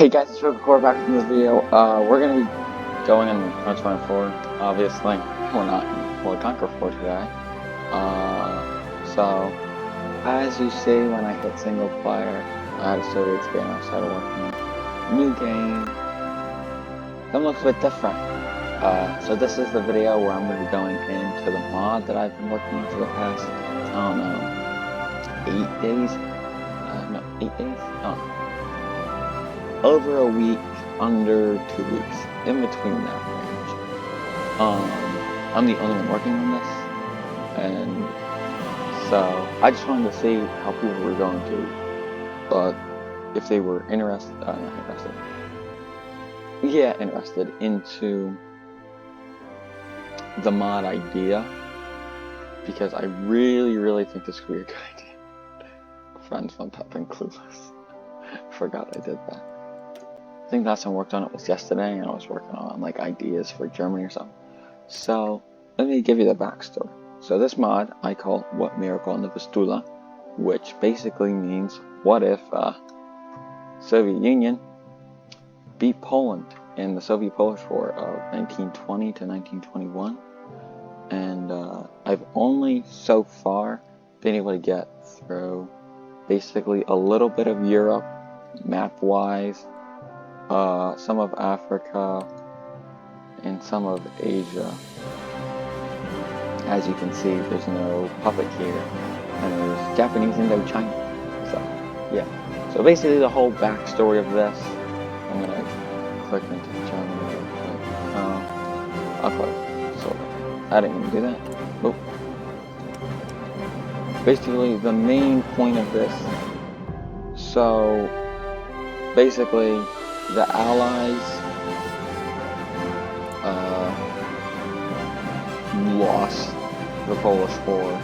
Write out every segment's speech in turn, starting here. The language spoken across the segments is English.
Hey guys, it's Hoi4 back in this video. We're gonna be going in Hoi4. Obviously, we're not in World Conquer 4 today. So as you see, when I hit single player, I had a Soviet game. I started working on a new game. That looks a bit different. So this is the video where I'm gonna be going into the mod that I've been working on for the past, I don't know, 8 days. No, 8 days. Oh. Over a week, under 2 weeks, in between that range. I'm the only one working on this, and so I just wanted to see how people were going to, if they were interested, interested into the mod idea, because I really think this could be a good idea. Friends from Pep and Clueless. Forgot I did that. I think last time I worked on it was yesterday, and I was working on like ideas for Germany or something. So let me give you the backstory. So this mod I call What Miracle in the Vistula, which basically means what if Soviet Union beat Poland in the Soviet-Polish War of 1920 to 1921. And I've only so far been able to get through basically a little bit of Europe map-wise, some of Africa, and some of Asia. As you can see, there's no puppet here, and there's Japanese Indochina. So, yeah. So basically the whole backstory of this, I'm gonna click into Germany real quick. I'll click. So, I didn't even do that. Nope. Basically, the main point of this, so basically, the Allies lost the Polish War,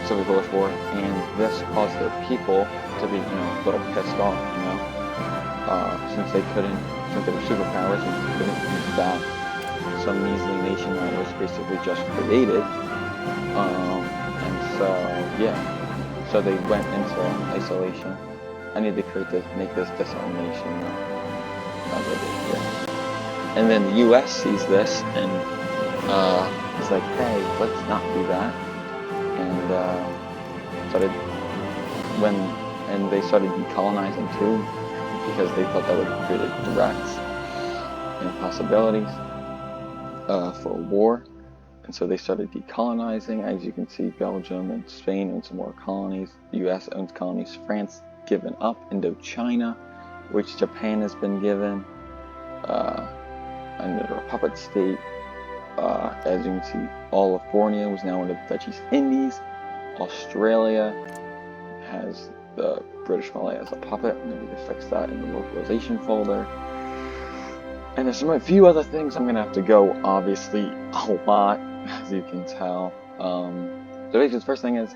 Soviet-Polish War, and this caused their people to be, a little pissed off, since they were superpowers and couldn't use that some measly nation that was basically just created, and so, yeah, so they went into isolation. I need to make this disarmation, and then the U.S. sees this, and it's like, hey, let's not do that, and they started decolonizing too, because they thought that would have created threats and possibilities for a war, and so they started decolonizing. As you can see, Belgium and Spain own some more colonies. The U.S. owns colonies. France given up Indochina, which Japan has been given under a puppet state. As you can see, all of Borneo was now under the Dutch East Indies. Australia has the British Malay as a puppet. Maybe to fix that in the localization folder. And there's a few other things I'm going to have to go, obviously, a lot, as you can tell. So basically, the first thing is,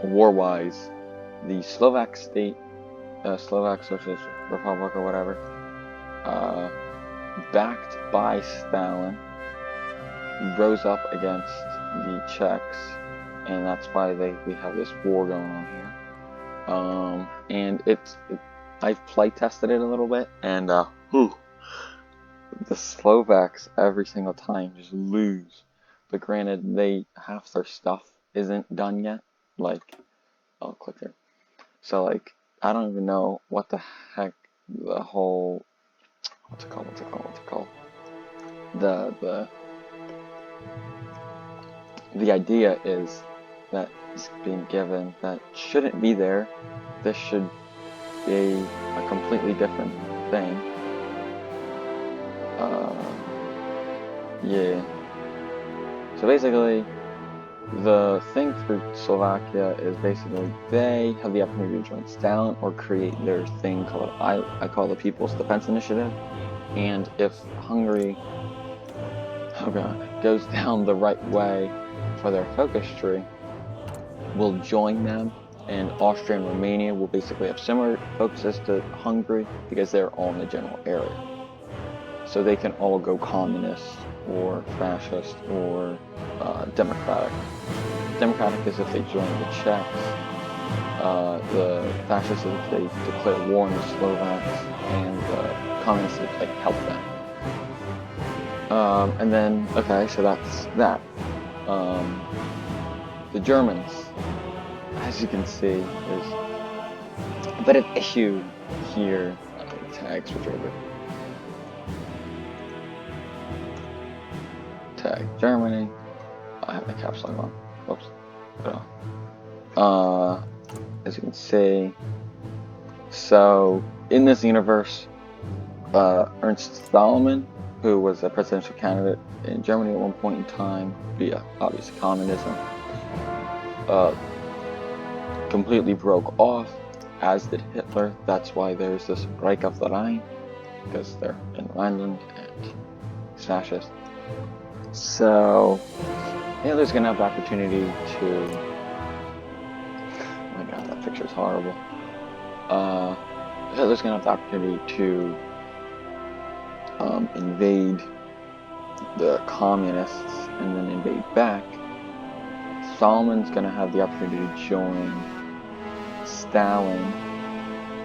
war-wise, the Slovak state, Slovak Socialist Republic or whatever, backed by Stalin, rose up against the Czechs, and that's why we have this war going on here. And I've play tested it a little bit, and the Slovaks every single time just lose. But granted, half their stuff isn't done yet. Like, I'll click here. So like, I don't even know what the heck the whole what's it called? The idea is that it's being given that shouldn't be there. This should be a completely different thing. Yeah. So basically, the thing for Slovakia is basically they have the opportunity to join Stalin or create their thing called, I call the People's Defense Initiative. And if Hungary goes down the right way for their focus tree, we'll join them, and Austria and Romania will basically have similar focuses to Hungary because they're all in the general area. So they can all go communist or fascist or democratic. Democratic is if they join the Czechs, the fascists, they declare war on the Slovaks, and the communists, like, help them. And then, okay, so that's that. The Germans, as you can see, there's a bit of issue here. Tag switch over. Tag Germany. I have the caps lock on. Oops. Put it on. As you can see, so in this universe, Ernst Thälmann, who was a presidential candidate in Germany at one point in time via obviously communism, completely broke off, as did Hitler. That's why there's this Reich of the Rhine, because they're in Rhineland and he's fascist. So Hitler's gonna have the opportunity to, oh my god, that picture's horrible. Hitler's gonna have the opportunity to invade the communists and then invade back. Thälmann's gonna have the opportunity to join Stalin,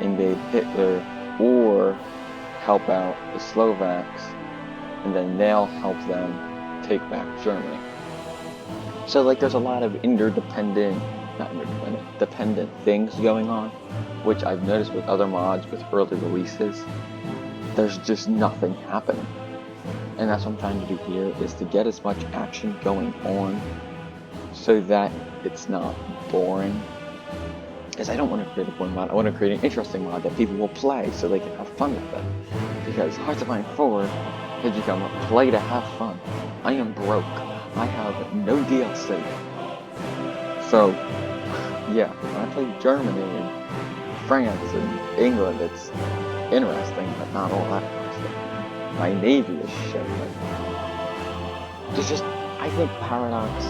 invade Hitler, or help out the Slovaks, and then they'll help them take back Germany. So, like, there's a lot of dependent things going on, which I've noticed with other mods with early releases. There's just nothing happening. And that's what I'm trying to do here, is to get as much action going on so that it's not boring. Because I don't want to create a boring mod, I want to create an interesting mod that people will play so they can have fun with it. Because Hearts of Iron 4 has become a play to have fun. I am broke. I have no DLC. So, yeah, when I play Germany and France and England, it's interesting, but not all that interesting. My navy is shit. There's just, I think Paradox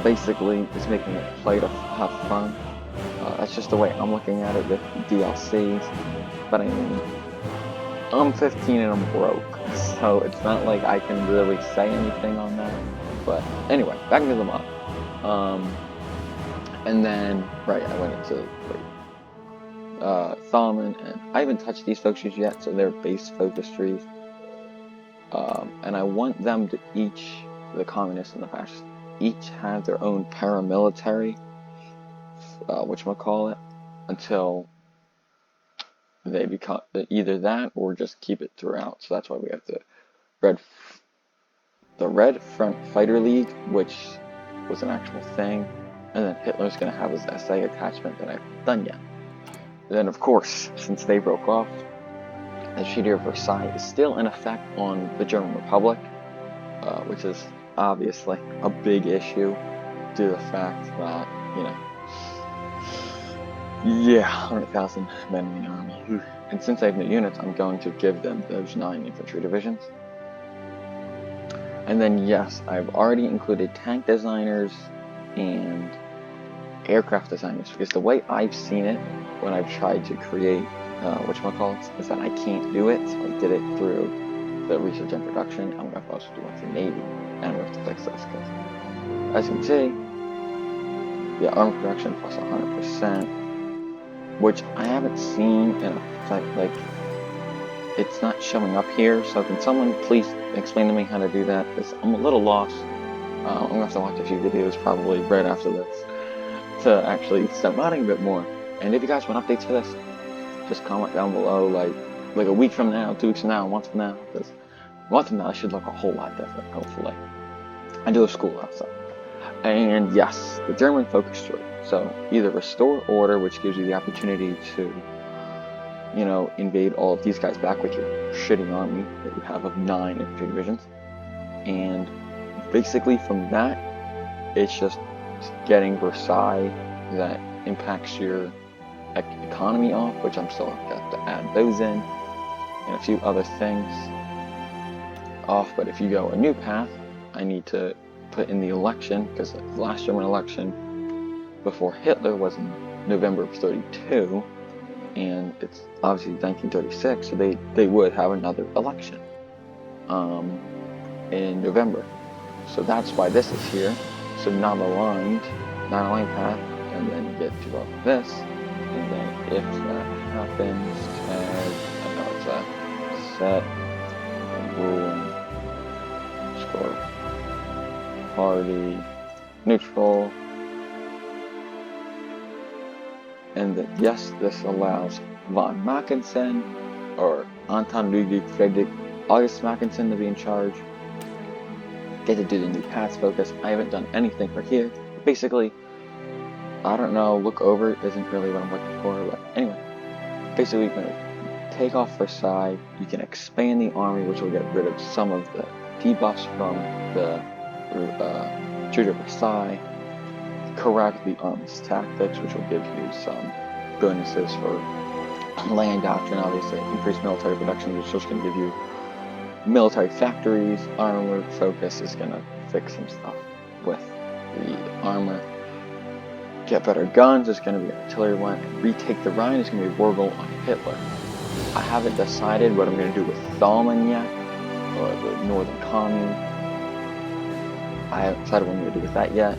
basically is making it play to have fun. That's just the way I'm looking at it with DLCs. But I mean, I'm 15 and I'm broke, so it's not like I can really say anything on that. But anyway, back into the mod. And then, right, I went into Thälmann, and I haven't touched these focus trees yet, so they're base focus trees. And I want them to each, the communists and the fascists, each have their own paramilitary, whatchamacallit, until they become either that or just keep it throughout. So that's why we have the Red Front Fighter League, which was an actual thing, and then Hitler's gonna have his SA attachment that I haven't done yet. And then, of course, since they broke off, the Treaty of Versailles is still in effect on the German Republic, which is obviously a big issue due to the fact that, you know, yeah, 100,000 men in the army. And since I have new units, I'm going to give them those 9 infantry divisions. And then, yes, I've already included tank designers and aircraft designers, because the way I've seen it when I've tried to create whatchamacallit is that I can't do it, so I did it through the research and production. I'm going to also do it for Navy, and we have to fix this, because as you can see, yeah, armor production plus 100%, which I haven't seen in effect, like, it's not showing up here, so can someone please explain to me how to do that, because I'm a little lost. I'm going to have to watch a few videos probably right after this to actually start modding a bit more. And if you guys want updates for this, just comment down below, like a week from now, 2 weeks from now, a month from now, because a month from now I should look a whole lot different, hopefully. I do a schoolhouse stuff. And yes, the German focus tree. So either restore order, which gives you the opportunity to, you know, invade all of these guys back with your shitty army that you have of 9 infantry divisions. And basically from that, it's just getting Versailles that impacts your economy off, which I'm still going to have to add those in, and a few other things off. But if you go a new path, I need to put in the election, because the last German election before Hitler was in November of 32, and it's obviously 1936, so they would have another election in November. So that's why this is here. So non-aligned path, and then get to go this, and then if that happens, tag, I know it's a set, ruling, score, party, neutral, and then yes, this allows von Mackensen, or Anton Ludwig Friedrich August Mackensen to be in charge. Get to do the new paths focus. I haven't done anything for here. Basically, I don't know, look over isn't really what I'm looking for, but anyway. Basically, you're going to take off Versailles. You can expand the army, which will get rid of some of the debuffs from the Treaty of Versailles. Correct the army's tactics, which will give you some bonuses for land doctrine, obviously. Increased military production, which is just going to give you military factories. Armor focus is going to fix some stuff with the armor. Get better guns is going to be an artillery one. Retake the Rhine is going to be Wargle on Hitler. I haven't decided what I'm going to do with Thalmann yet, or the Northern Commune. I haven't decided what I'm going to do with that yet.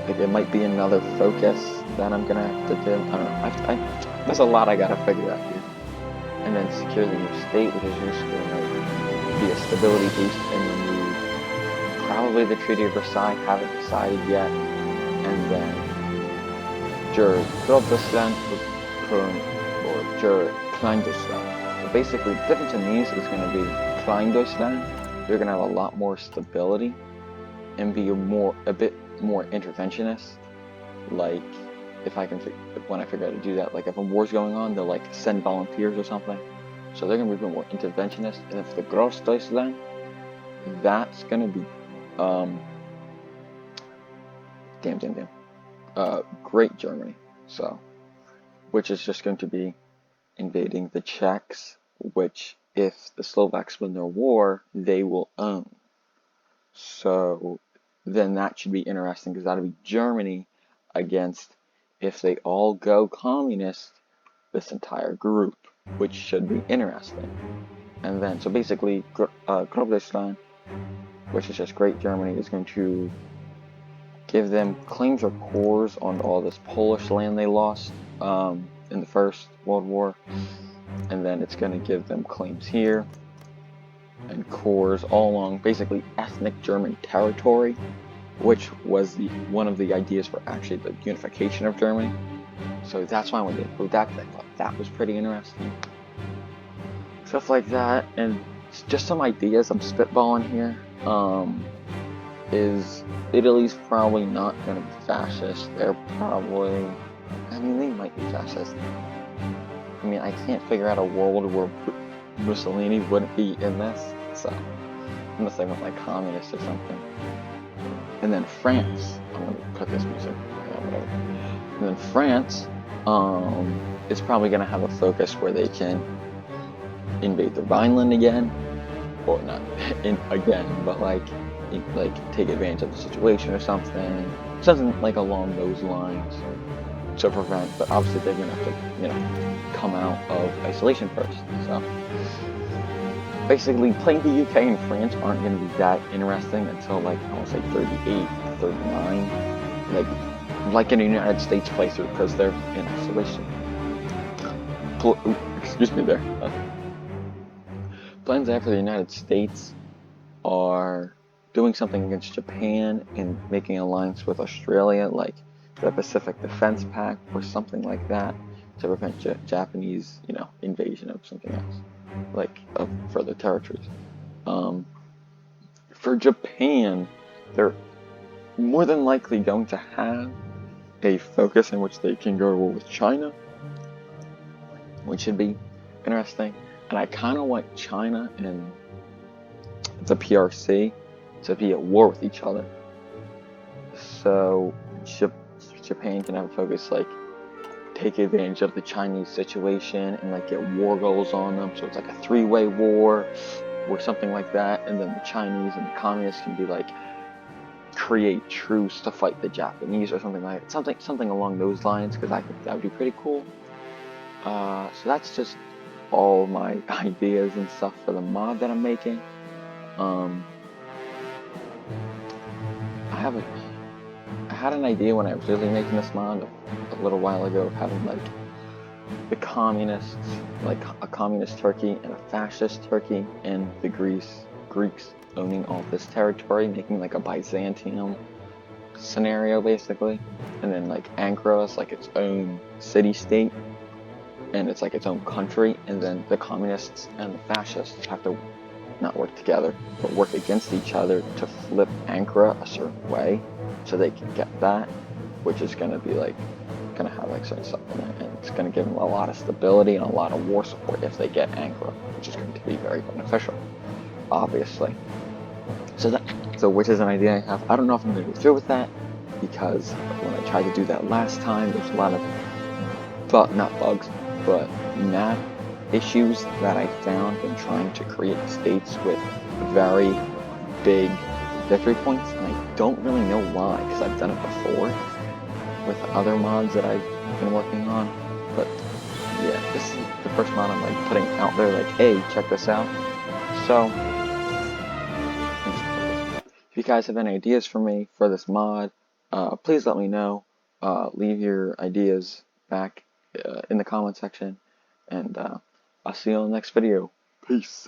Like it might be another focus that I'm going to have to do. I don't know. There's a lot I got to figure out here. And then secure the new state, which is just going to be a stability boost in the new, probably the Treaty of Versailles, haven't decided yet. And then Großdeutschland or Kleindeutschland. So basically, the difference in these is going to be Kleindeutschland. They're going to have a lot more stability and be a bit more interventionist. Like, when I figure out how to do that, like if a war's going on, they'll like send volunteers or something. So they're going to be a bit more interventionist. And if the Großdeutschland, that's going to be Great Germany. So, which is just going to be invading the Czechs, which if the Slovaks win their war, they will own. So then that should be interesting, because that'll be Germany against, if they all go communist, this entire group, which should be interesting. And then, so basically, Großdeutschland, which is just Great Germany, is going to give them claims or cores on all this Polish land they lost in the First World War. And then it's going to give them claims here and cores all along basically ethnic German territory, which was one of the ideas for actually the unification of Germany. So that's why when they proved that, I thought that was pretty interesting. Stuff like that, and just some ideas I'm spitballing here. Is Italy's probably not going to be fascist. They're probably, they might be fascist. I can't figure out a world where Mussolini wouldn't be in this, so unless they went like communist or something. And then France, I'm going to put this music, whatever. And then France is probably going to have a focus where they can invade the Rhineland again, or not again, but like take advantage of the situation or something like along those lines to prevent. But obviously they're gonna have to, come out of isolation first. So basically, playing the UK and France aren't gonna be that interesting until like I want to say 38, 39, like in the United States playthrough, because they're in isolation. Excuse me there. Plans after the United States are doing something against Japan and making an alliance with Australia, like the Pacific Defense Pact or something like that, to prevent Japanese, invasion of something else, like of further territories. For Japan, they're more than likely going to have a focus in which they can go to war with China, which should be interesting. And I kind of want China and the PRC to be at war with each other. So Japan can have a focus, like take advantage of the Chinese situation and like get war goals on them. So it's like a three-way war or something like that. And then the Chinese and the communists can be like create truce to fight the Japanese or something like that. Something along those lines, because I think that would be pretty cool. So that's just all my ideas and stuff for the mod that I'm making. I had an idea when I was really making this mod a little while ago of having like the communists, like a communist Turkey and a fascist Turkey, and the Greeks owning all this territory, making like a Byzantium scenario basically, and then like Ankara is like its own city-state, and it's like its own country, and then the communists and the fascists have to not work together, but work against each other to flip Ankara a certain way, so they can get that, which is going to be like, going to have like certain stuff in it, and it's going to give them a lot of stability and a lot of war support if they get Ankara, which is going to be very beneficial, obviously. So which is an idea I have. I don't know if I'm going to go through with that, because when I tried to do that last time, there's a lot of, not bugs, but map issues that I found when trying to create states with very big victory points, and I don't really know why, because I've done it before with other mods that I've been working on. But yeah, this is the first mod I'm like putting out there, like, hey, check this out. So if you guys have any ideas for me for this mod, please let me know. Leave your ideas back in the comment section, and I'll see you on the next video. Peace.